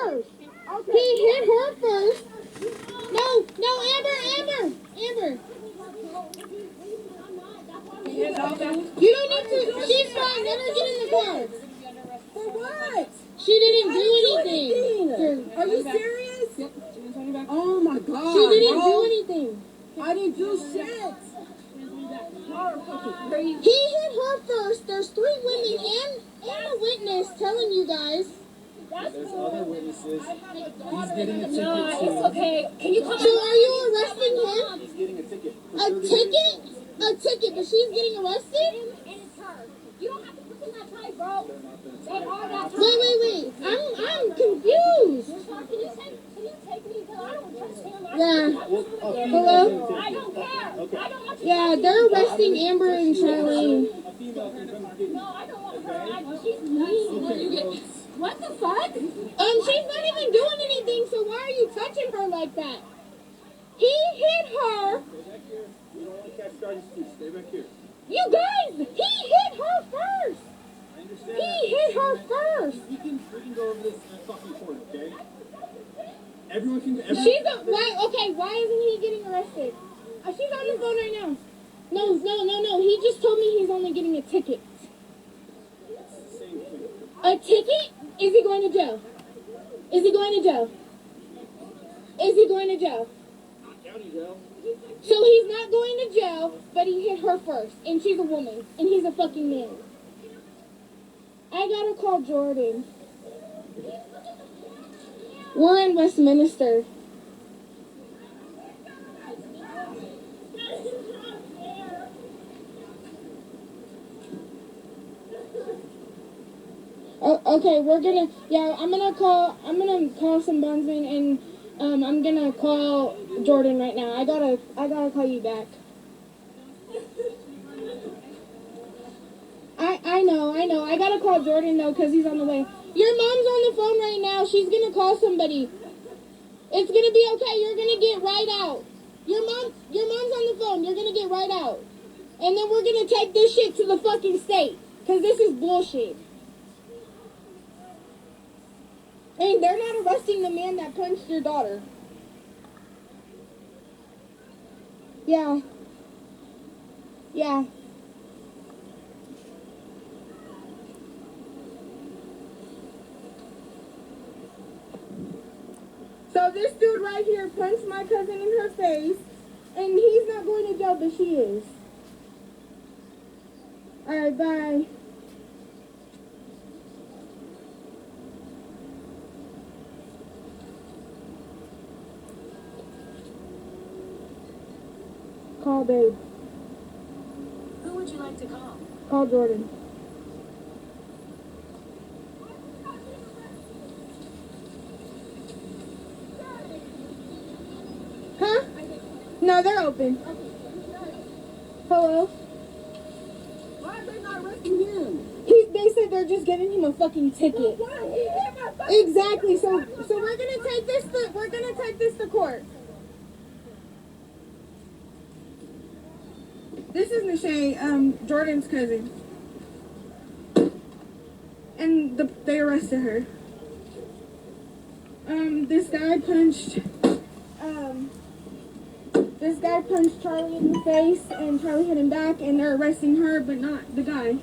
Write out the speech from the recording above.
first. Okay. He hit her first. No, Amber. You don't need to. She's fine. Let her get in the car. For what? She didn't do anything. Are you serious? Oh my God. She didn't do anything. I didn't do shit. He hit her first. There's 3 women and a witness telling you guys. There's other witnesses. He's getting a ticket No, too. it's okay. Can you come So are you arresting him? He's getting a ticket. A ticket? A ticket, but she's getting arrested? And it's her. You don't have to put in that tie, bro. They are that tie. Wait. I'm confused. Can you take me? Because I don't trust him. Yeah. Hello? I don't care. Okay. I don't want you. Yeah, they're arresting Amber and Charlene. A female can come get you. No, I don't want her. She's mean. What the fuck? She's not even doing anything, so why are you touching her like that? He hit her. Stay back here. You don't want to catch charges too. Stay back here. You guys, he hit her first. I understand. He hit her first. We can go over this in a fucking court, okay? Everyone can. Why isn't he getting arrested? She's on the phone right now. No. He just told me he's only getting a ticket. It's the same thing. A ticket? Is he going to jail? Is he going to jail? Is he going to jail? County jail. So he's not going to jail, but he hit her first, and she's a woman, and he's a fucking man. I gotta call Jordan. We're in Westminster. Okay, I'm gonna call some bondsmen, and I'm gonna call Jordan right now. I gotta call you back. I know. I gotta call Jordan though, cause he's on the way. Your mom's on the phone right now. She's gonna call somebody. It's gonna be okay. You're gonna get right out. Your mom's on the phone. You're gonna get right out. And then we're gonna take this shit to the fucking state, cause this is bullshit. And they're not arresting the man that punched your daughter. Yeah. So this dude right here punched my cousin in her face, and he's not going to jail, but she is. Alright, bye. Call babe. Who would you like to call? Call Jordan. Huh? No, they're open. Hello? Why are they not arresting him? They said they're just giving him a fucking ticket. Exactly. So we're gonna take this to court. This is Nishay, Jordan's cousin. And they arrested her. This guy punched Charlie in the face, and Charlie hit him back, and they're arresting her, but not the guy.